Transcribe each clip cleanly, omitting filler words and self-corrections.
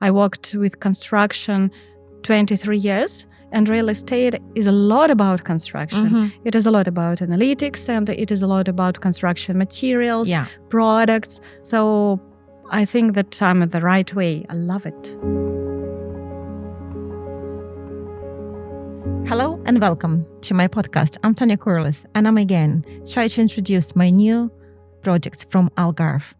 I worked with construction 23 years, and real estate is a lot about construction. It is a lot about analytics, and it is a lot about construction materials, products. So I think that I'm at the right way. I love it. Hello and welcome to my podcast. I'm Tanya Corliss, and I'm again trying to introduce my new projects from Algarve.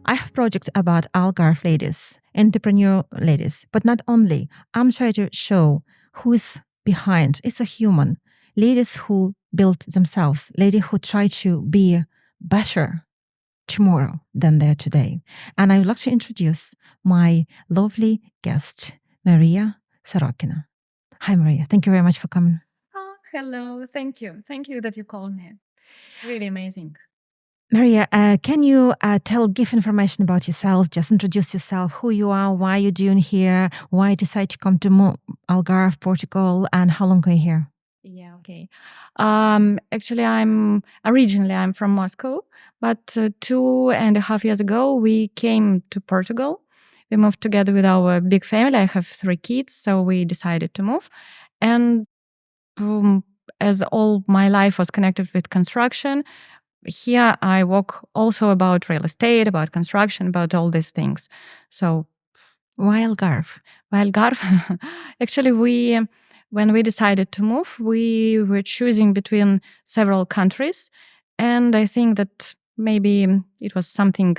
I have projects about Algarve ladies, entrepreneur ladies, but not only. I'm trying to show who's behind. It's a human. Ladies who build themselves, ladies who try to be better tomorrow than they are today. And I would like to introduce my lovely guest, Maria Sorokina. Hi, Maria. Thank you very much for coming. Oh, hello. Thank you. Thank you that you called me. Really amazing. Maria, can you give information about yourself? Just introduce yourself, who you are, why you're doing here, why you decide to come to Algarve, Portugal, and how long are you here? Yeah, okay. Actually, I'm from Moscow, but 2.5 years ago, we came to Portugal. We moved together with our big family. I have 3 kids, so we decided to move. And as all my life was connected with construction, here I work also about real estate, about construction, about all these things. So why Algarve? Actually, when we decided to move, we were choosing between several countries. And I think that maybe it was something,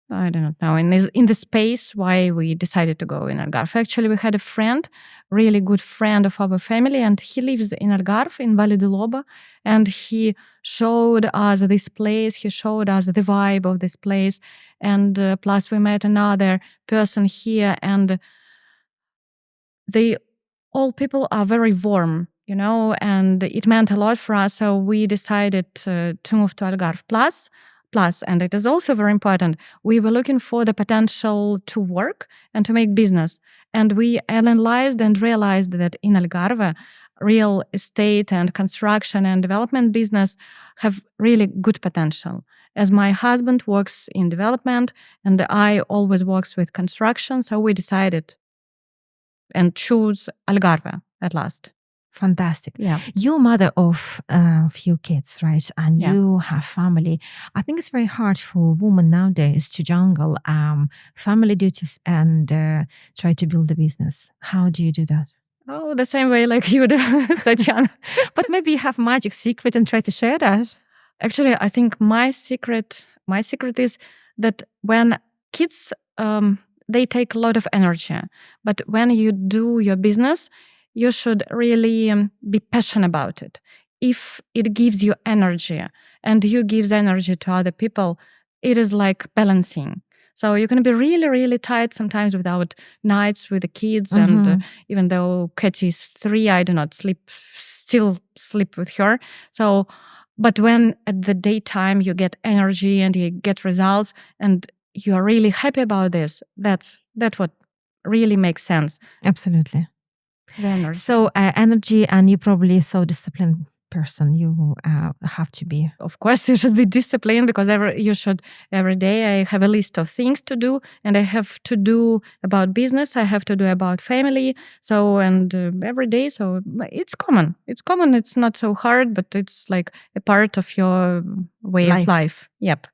I don't know, in the space why we decided to go in Algarve. Actually, we had a friend, really good friend of our family, and he lives in Algarve, in Valle de Loba, and he showed us this place, he showed us the vibe of this place, and plus we met another person here, and all people are very warm, and it meant a lot for us, so we decided to move to Algarve. Plus, and it is also very important, we were looking for the potential to work and to make business. And we analyzed and realized that in Algarve, real estate and construction and development business have really good potential. As my husband works in development and I always works with construction, so we decided and choose Algarve at last. Fantastic. Yeah. You're mother of a few kids, right? And you have family. I think it's very hard for women nowadays to juggle family duties and try to build a business. How do you do that? Oh, the same way like you do, Tatiana. But maybe you have magic secret and try to share that. Actually, I think my secret is that when kids, they take a lot of energy. But when you do your business, you should really be passionate about it. If it gives you energy and you give energy to other people, it is like balancing. So you can be really, really tired sometimes without nights with the kids. And even though Katie is 3, I do not still sleep with her. So, but when at the daytime you get energy and you get results and you are really happy about this, that's what really makes sense. Absolutely. Energy. So energy, and you're probably so disciplined person. You have to be. Of course, you should be disciplined because every day I have a list of things to do, and I have to do about business. I have to do about family. So every day. So it's common. It's not so hard, but it's like a part of your way of life. Yep.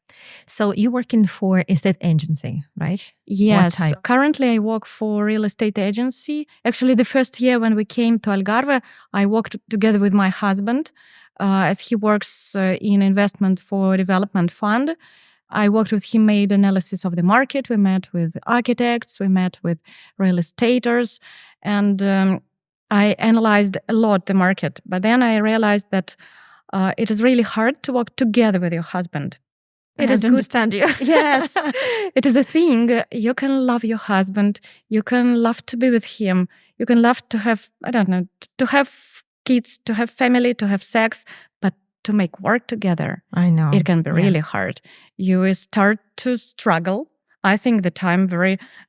So you're working for estate agency, right? Yes. Currently, I work for real estate agency. Actually, the first year when we came to Algarve, I worked together with my husband, as he works in investment for development fund. I worked with him, made analysis of the market. We met with architects, we met with real estaters, and I analyzed a lot the market. But then I realized that it is really hard to work together with your husband. It is good. Understand you. Yes, it is a thing. You can love your husband. You can love to be with him. You can love to have, to have kids, to have family, to have sex, but to make work together. I know. It can be really hard. You start to struggle. I think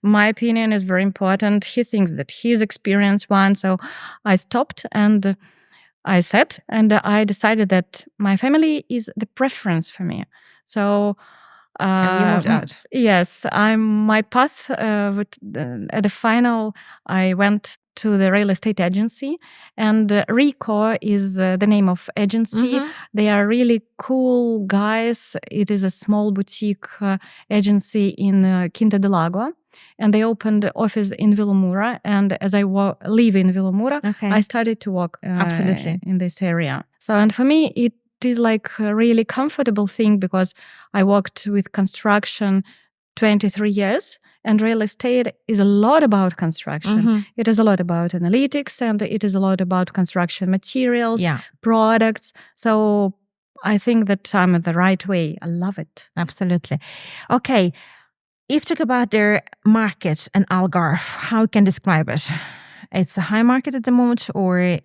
my opinion is very important. He thinks that he's experienced one. So I stopped and I decided that my family is the preference for me. So And you moved out. Yes, my path at the final, I went to the real estate agency, and Rico is the name of agency. They are really cool guys. It is a small boutique agency in Quinta del Lago, and they opened office in Villamura. And as I live in Villamura, I started to work Absolutely in this area. So, and for me, it is like a really comfortable thing because I worked with construction 23 years, and real estate is a lot about construction. It is a lot about analytics, and it is a lot about construction materials, products. So I think that I'm at the right way. I love it. Absolutely. Okay. If you talk about their market in Algarve, how you can describe it? It's a high market at the moment, or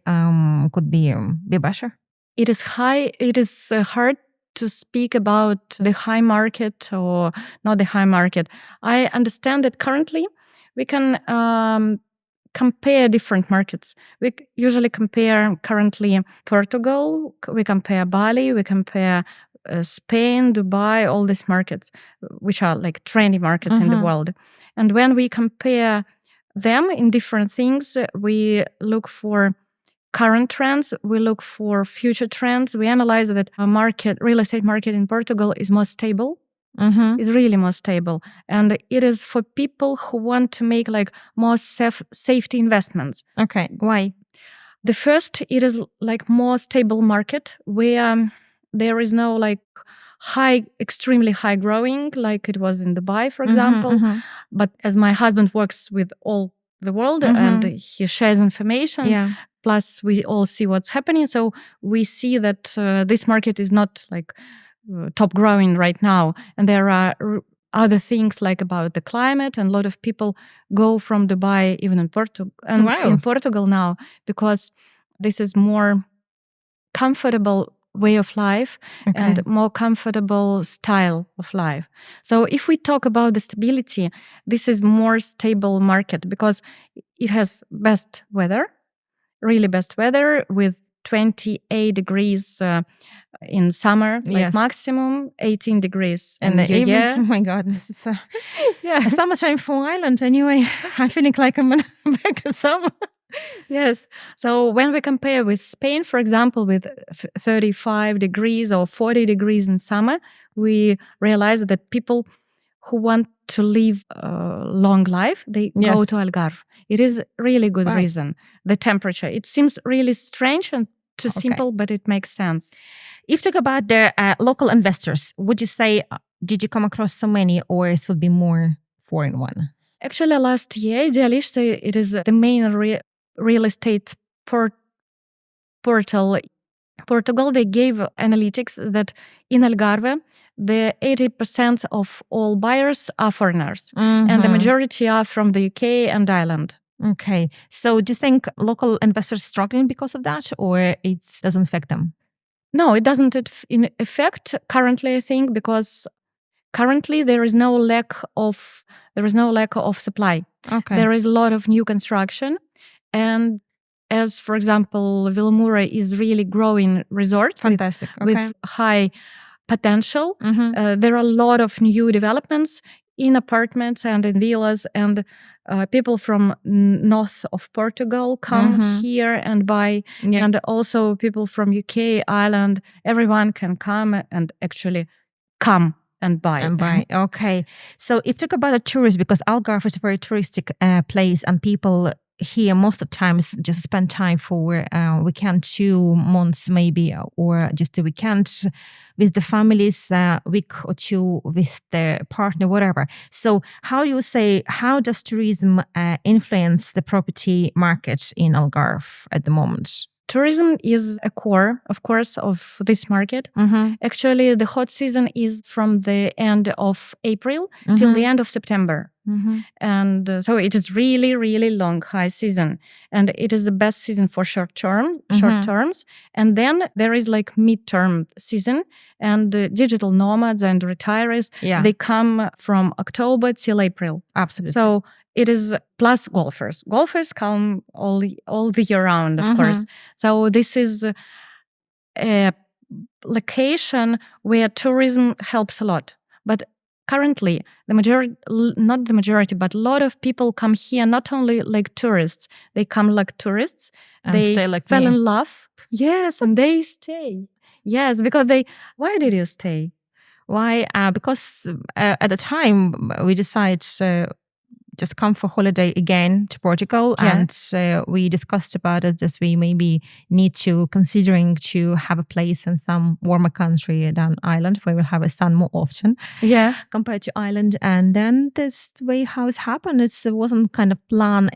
could be better? It is high. It is hard to speak about the high market or not the high market. I understand that currently we can compare different markets. We usually compare currently Portugal, we compare Bali, we compare Spain, Dubai, all these markets, which are like trendy markets in the world. And when we compare them in different things, we look for current trends, we look for future trends. We analyze that real estate market in Portugal is more stable. Is really more stable, and it is for people who want to make like more safety investments. Okay, why? The first, it is like more stable market where there is no like extremely high growing like it was in Dubai, for example. But as my husband works with all the world and he shares information, plus we all see what's happening. So we see that this market is not like top growing right now. And there are other things like about the climate, and a lot of people go from Dubai, even in Portugal now, because this is more comfortable way of life and more comfortable style of life. So if we talk about the stability, this is more stable market because it has best weather, really best weather with 28 degrees in summer, like maximum 18 degrees. And the evening, oh my goodness, it's a summertime for Ireland anyway. I'm feeling like I'm back to summer. Yes. So when we compare with Spain, for example, with 35 degrees or 40 degrees in summer, we realize that people who want to live a long life, they go to Algarve. It is really good reason. The temperature. It seems really strange and too simple, but it makes sense. If you talk about their local investors, would you say, did you come across so many, or it would be more foreign one? Actually, last year, Idealista, it is the main real estate portal. Portugal, they gave analytics that in Algarve, the 80% of all buyers are foreigners, and the majority are from the UK and Ireland. Okay. So do you think local investors struggling because of that, or it doesn't affect them? No, it doesn't affect currently, I think, because currently there is no lack of supply. Okay. There is a lot of new construction, and as for example, Villamura is really growing resort. Fantastic. With high potential. There are a lot of new developments in apartments and in villas, and people from north of Portugal come here and buy, and also people from UK, Ireland, everyone can come and actually come and buy. Okay. So if you talk about the tourists, because Algarve is a very touristic place, and people here most of the times just spend time for weekend, 2 months maybe, or just a weekend with the families, a week or two with their partner, whatever. So how does tourism influence the property market in Algarve at the moment? Tourism is a core, of course, of this market. Actually, the hot season is from the end of April till the end of September. And so it is really, really long high season. And it is the best season for short terms. And then there is like mid-term season, and digital nomads and retirees, they come from October till April. Absolutely. So it is plus golfers. Golfers come all the year round, of course. So this is a location where tourism helps a lot. But currently, not the majority, but a lot of people come here not only like tourists. They come like tourists. And they stay like fell me. in love. Yes, and they stay. Yes, because why did you stay? Why? Because at the time we decided just come for holiday again to Portugal, and we discussed about it as we maybe need to considering to have a place in some warmer country than Ireland, where we have a sun more often. Yeah, compared to Ireland, and then this way how it happened. It wasn't kind of plan.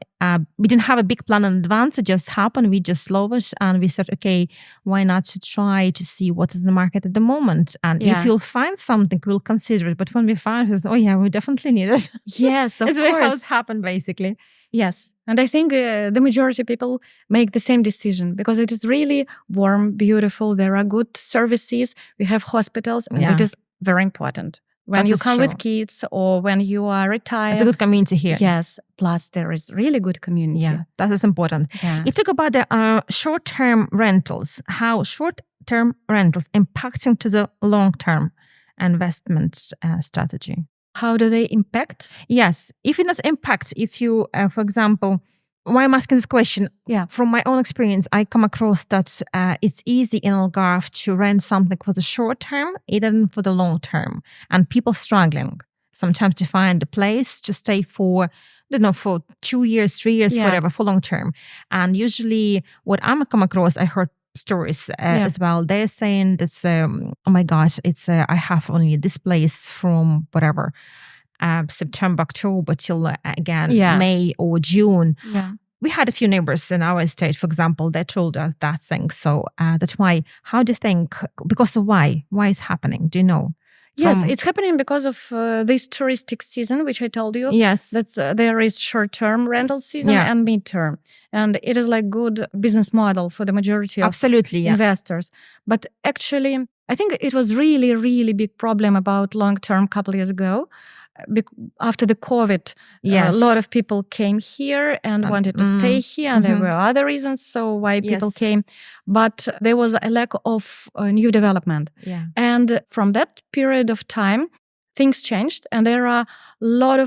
We didn't have a big plan in advance. It just happened. We just loved it, and we said, okay, why not to try to see what is in the market at the moment? And if you'll find something, we'll consider it. But when we find it, oh yeah, we definitely need it. Yes, of course. How it's happened, basically. Yes. And I think the majority of people make the same decision because it is really warm, beautiful. There are good services. We have hospitals. And it is very important. When you come with kids or when you are retired. It's a good community here. Yes. Plus, there is really good community. Yeah, that is important. Yeah. If you talk about the short-term rentals, how short-term rentals impacting to the long-term investment strategy? How do they impact? Yes. If it does impact, if you, for example, why I'm asking this question? Yeah. From my own experience, I come across that it's easy in Algarve to rent something for the short term, even for the long term. And people struggling sometimes to find a place to stay for, I don't know, for 2 years, 3 years, whatever, for long term. And usually what I'm come across, I heard stories as well. They're saying that, oh my gosh, it's I have only this place from whatever, September, October till May or June. Yeah. We had a few neighbors in our estate, for example, that told us that thing. So that's why, how do you think, because of why is happening? Do you know? Yes, it's happening because of this touristic season, which I told you. Yes. That's, there is short-term rental season and mid-term. And it is like good business model for the majority of investors. But actually, I think it was really, really big problem about long-term couple years ago. After the COVID, a lot of people came here and wanted to stay here. And there were other reasons why people came. But there was a lack of new development. Yeah. And from that period of time, things changed. And there is a lot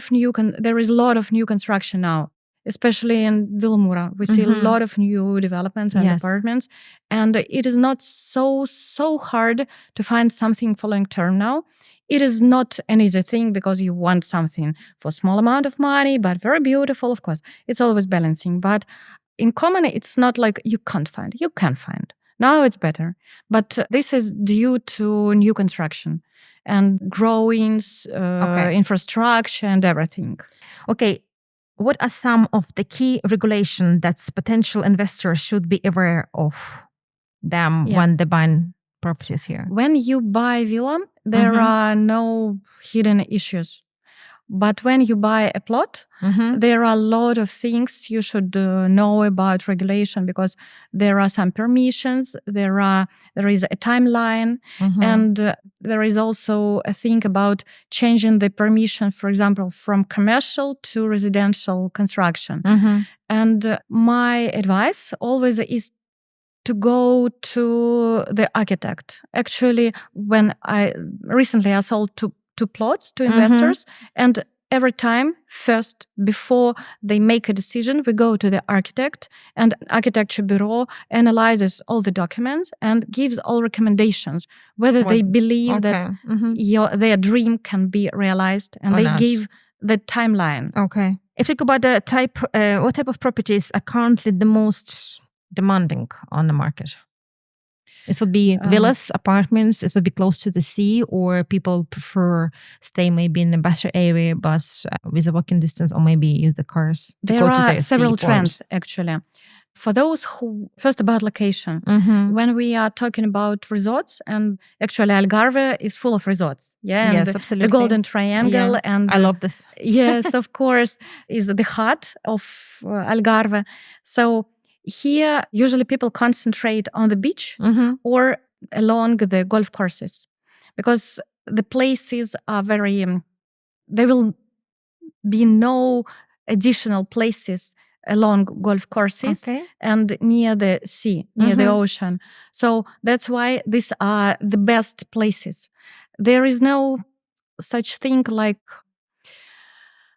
of new construction now, especially in Vilmura. We see a lot of new developments and apartments. And it is not so hard to find something for long term now. It is not an easy thing because you want something for a small amount of money, but very beautiful, of course. It's always balancing. But in common, it's not like you can't find. You can find. Now it's better. But this is due to new construction and growing infrastructure and everything. Okay. What are some of the key regulations that potential investors should be aware of when they buy properties here? When you buy villa, there are no hidden issues. But when you buy a plot, there are a lot of things you should know about regulation because there are some permissions, there is a timeline, and there is also a thing about changing the permission, for example, from commercial to residential construction. And my advice always is to go to the architect. Actually, when I sold two plots to investors, and every time, first, before they make a decision, we go to the architect, and architecture bureau analyzes all the documents and gives all recommendations, whether they believe that their dream can be realized, and they give the timeline. Okay. If you talk about the type, what type of properties are currently the most demanding on the market? It would be villas, apartments, it would be close to the sea, or people prefer stay maybe in a better area, but with a walking distance, or maybe use the cars. There are several trends, actually. For those who, first about location, when we are talking about resorts, and actually Algarve is full of resorts. Yeah, yes, and absolutely. The Golden Triangle. And I love this. Yes, of course, is the heart of Algarve. So here, usually people concentrate on the beach or along the golf courses because the places are very, there will be no additional places along golf courses and near the sea, near the ocean. So that's why these are the best places. There is no such thing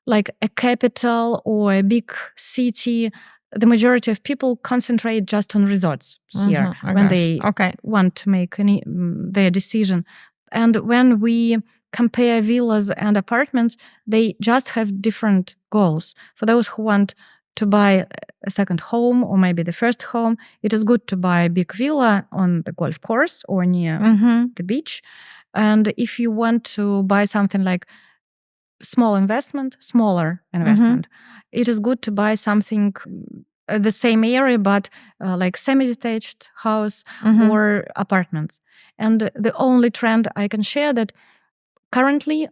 like a capital or a big city. The majority of people concentrate just on resorts here when they want to make their decision. And when we compare villas and apartments, they just have different goals. For those who want to buy a second home or maybe the first home, it is good to buy a big villa on the golf course or near the beach. And if you want to buy something like smaller investment, it is good to buy something the same area, but like semi-detached house or apartments. And the only trend I can share that currently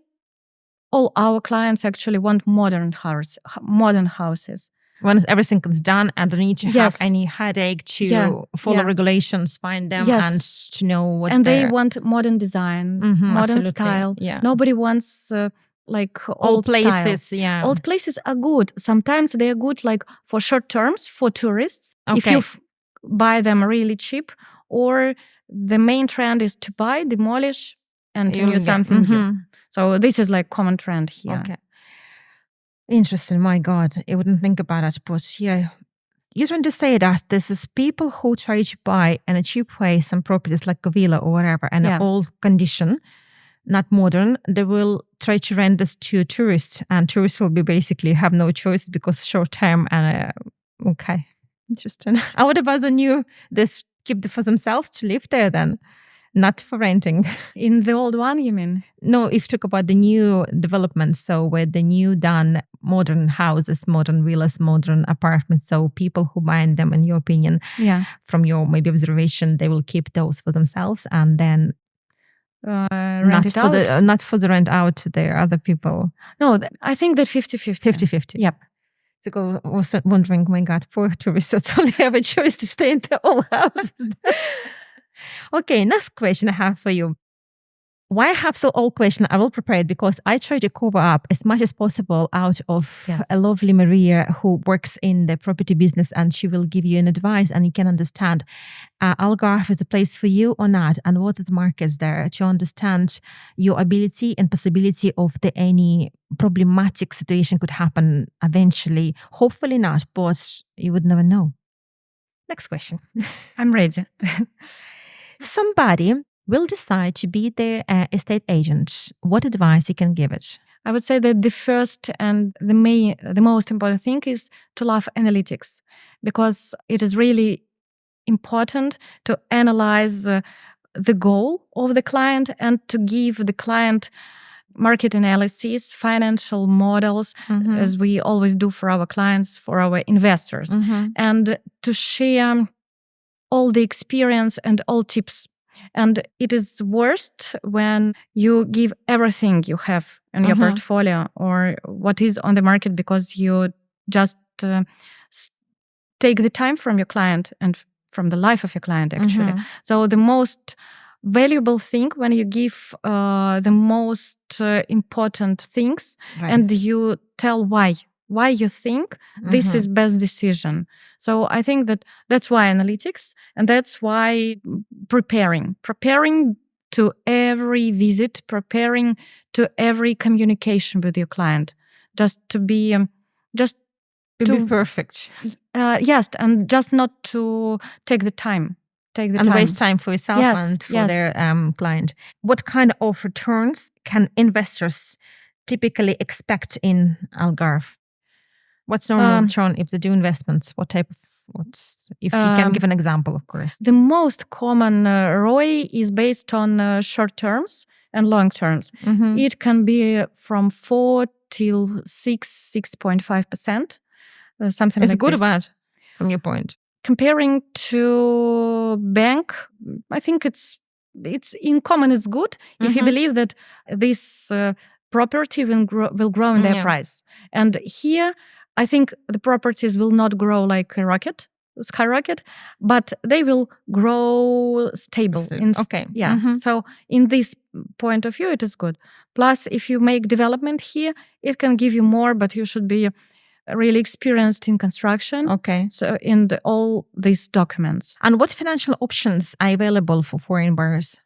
all our clients actually want modern houses. Once everything is done and don't need to have any headache to follow regulations, find them and to know what they want modern design, modern style. Nobody wants like old places. Style. Old places are good. Sometimes they are good like for short terms, for tourists. If you buy them really cheap, or the main trend is to buy, demolish, and to use something new. So this is like common trend here. Okay. Interesting. My God, I wouldn't think about it. But yeah, you're trying to say that this is people who try to buy in a cheap way some properties like a villa or whatever in an old condition, not modern. They will try to rent this to tourists, and tourists will be basically have no choice because short term. And interesting. And what about the new? This keep for themselves to live there then? Not for renting. In the old one, you mean? No, if you talk about the new developments, so where the new done modern houses, modern villas, modern apartments, so people who buy them, in your opinion, from your maybe observation, they will keep those for themselves and then not for the rent out to their other people. No, I think that 50-50. 50-50. Yep. So I was wondering, my God, poor tourists only have a choice to stay in their old houses. Okay, next question I have for you. Why I have so old question, I will prepare it because I try to cover up as much as possible out of a lovely Maria who works in the property business, and she will give you an advice and you can understand Algarve is a place for you or not, and what are the markets there to understand your ability and possibility of any problematic situation could happen eventually. Hopefully not, but you would never know. Next question. I'm ready. If somebody will decide to be their estate agent, what advice you can give it? I would say that the first and the most important thing is to love analytics, because it is really important to analyze the goal of the client and to give the client market analysis, financial models, as we always do for our clients, for our investors, and to share all the experience and all tips. And it is worst when you give everything you have in your portfolio or what is on the market because you just take the time from your client and from the life of your client, actually. So the most valuable thing when you give the most important things and you tell why you think this is best decision. So I think that's why analytics, and that's why preparing to every visit, preparing to every communication with your client, just to be perfect. Yes, and just not to take the time. Waste time for yourself and for their client. What kind of returns can investors typically expect in Algarve? What's normal return if they do investments? If you can give an example, of course. The most common ROI is based on short terms and long terms. It can be from 4 till 6.5%, something like this. It's good or bad from your point? Comparing to bank, I think it's in common. It's good if you believe that this property will grow in their price. And here, I think the properties will not grow like a skyrocket, but they will grow stable. So in this point of view, it is good. Plus, if you make development here, it can give you more, but you should be really experienced in construction. So in all these documents. And what financial options are available for foreign buyers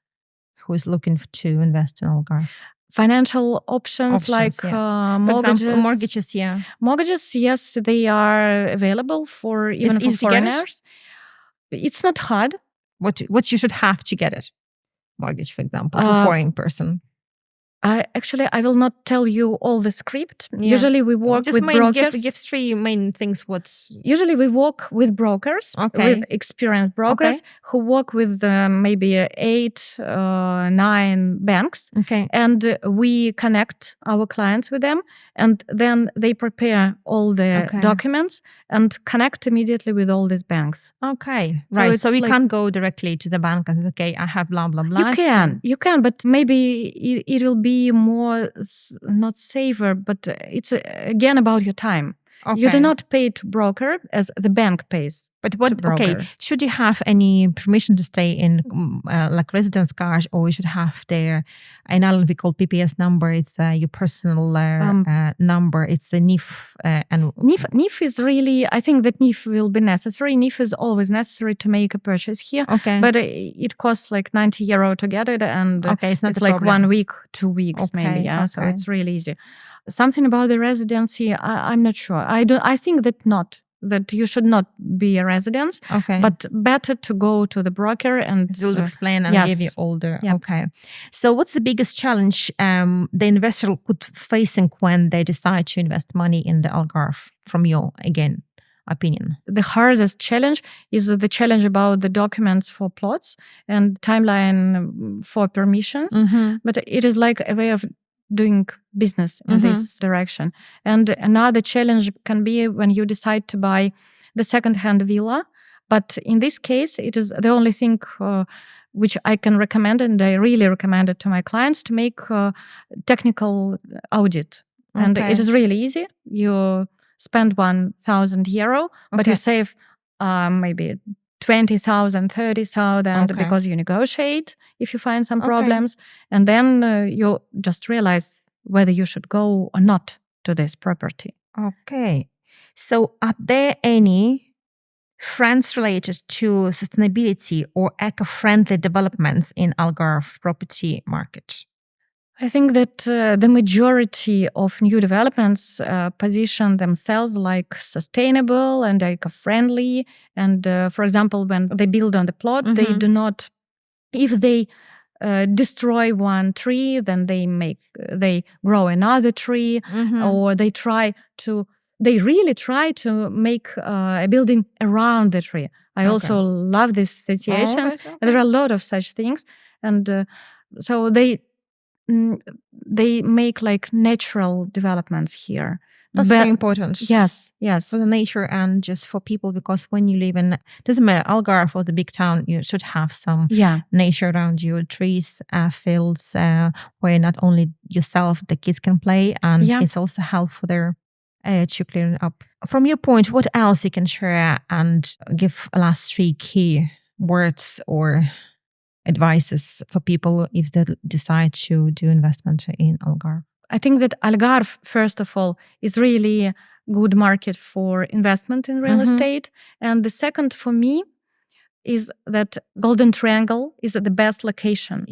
who is looking to invest in Algarve? financial options like mortgages. For example, mortgages, yeah. Mortgages, yes, they are available for even for foreigners. It's not hard. What you should have to get it? Mortgage, for example, for a foreign person. I will not tell you all the script. Yeah. Usually we work with brokers. Give three main things. Usually we work with brokers, with experienced brokers who work with maybe 8, 9 banks. And we connect our clients with them, and then they prepare all the documents and connect immediately with all these banks. Right. So we can't go directly to the bank and say, I have blah, blah, blah. You can, but maybe it will be more, not safer, but it's again about your time. You do not pay to broker as the bank pays. But should you have any permission to stay in like residence card, or you should have there in Ireland we call PPS number? It's your personal number. It's a NIF. And NIF is really, I think that NIF will be necessary. NIF is always necessary to make a purchase here. But it costs like €90 to get it, and it's like 1 week, 2 weeks maybe. So it's really easy. Something about the residency, I'm not sure. I think that you should not be a resident, but better to go to the broker and will explain and give you all the So what's the biggest challenge the investor could facing when they decide to invest money in the Algarve, from your opinion? The hardest challenge is the challenge about the documents for plots and timeline for permissions. But it is like a way of doing business in this direction. And another challenge can be when you decide to buy the second-hand villa. But in this case, it is the only thing which I can recommend, and I really recommend it to my clients, to make technical audit. And it is really easy. You spend €1,000, but you save maybe 20,000, 30,000 because you negotiate if you find some problems. And then you just realize whether you should go or not to this property. So are there any trends related to sustainability or eco-friendly developments in Algarve property market? I think that the majority of new developments position themselves like sustainable and eco-friendly. And for example, when they build on the plot, they do not, if they destroy one tree, then they grow another tree, or they really try to make a building around the tree. I also love these situations. There are a lot of such things. And so they make like natural developments here. That's very important. Yes. For the nature and just for people, because when you live in, doesn't matter, Algarve or the big town, you should have some nature around you, trees, fields, where not only yourself, the kids can play, and it's also helpful there to clear it up. From your point, what else you can share and give last 3 key words or advices for people if they decide to do investment in Algarve? I think that Algarve, first of all, is really a good market for investment in real estate. And the second for me is that Golden Triangle is the best location.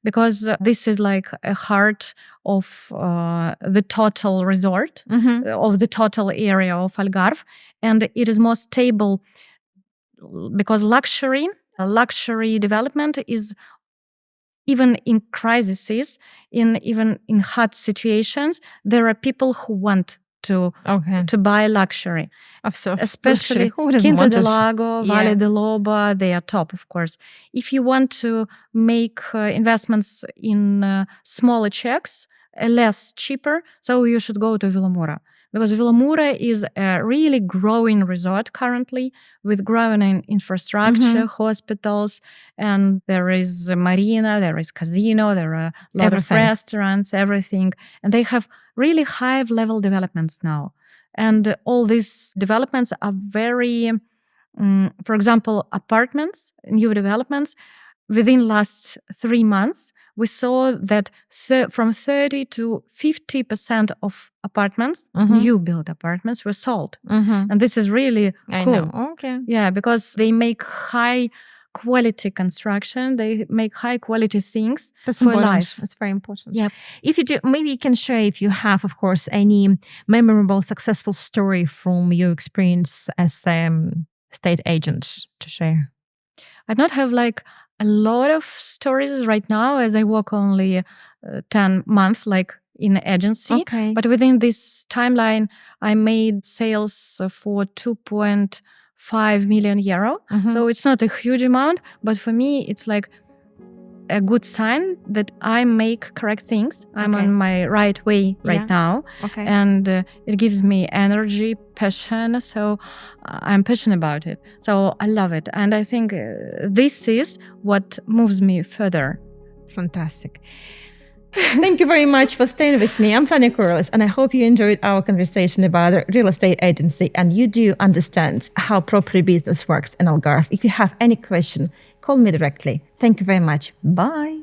Because this is like a heart of the total resort, of the total area of Algarve. And it is more stable because luxury development is, even in crises, even in hard situations, there are people who want to buy luxury. Especially Quinta del Lago, Valle de Loba, they are top, of course. If you want to make investments in smaller checks, less cheaper, so you should go to Vilamura. Because Vilamura is a really growing resort currently, with growing infrastructure, hospitals, and there is a marina, there is casino, there are a lot of restaurants, everything. And they have really high-level developments now. And all these developments are very, for example, apartments, new developments. Within last 3 months, we saw that from 30 to 50% of apartments, new built apartments, were sold. And this is really cool. I know. Yeah, because they make high quality construction. They make high quality things That's for important. life. That's very important. Yep. If you do, maybe you can share, if you have, of course, any memorable, successful story from your experience as state agent to share. I don't have like a lot of stories right now, as I work only 10 months, like in agency. Okay. But within this timeline, I made sales for 2.5 million euro. So it's not a huge amount, but for me, it's like a good sign that I make correct things. I'm on my right way right now. Okay. And it gives me energy, passion. So I'm passionate about it. So I love it. And I think this is what moves me further. Fantastic. Thank you very much for staying with me. I'm Tanya Corliss, and I hope you enjoyed our conversation about real estate agency and you do understand how property business works in Algarve. If you have any question, call me directly. Thank you very much. Bye.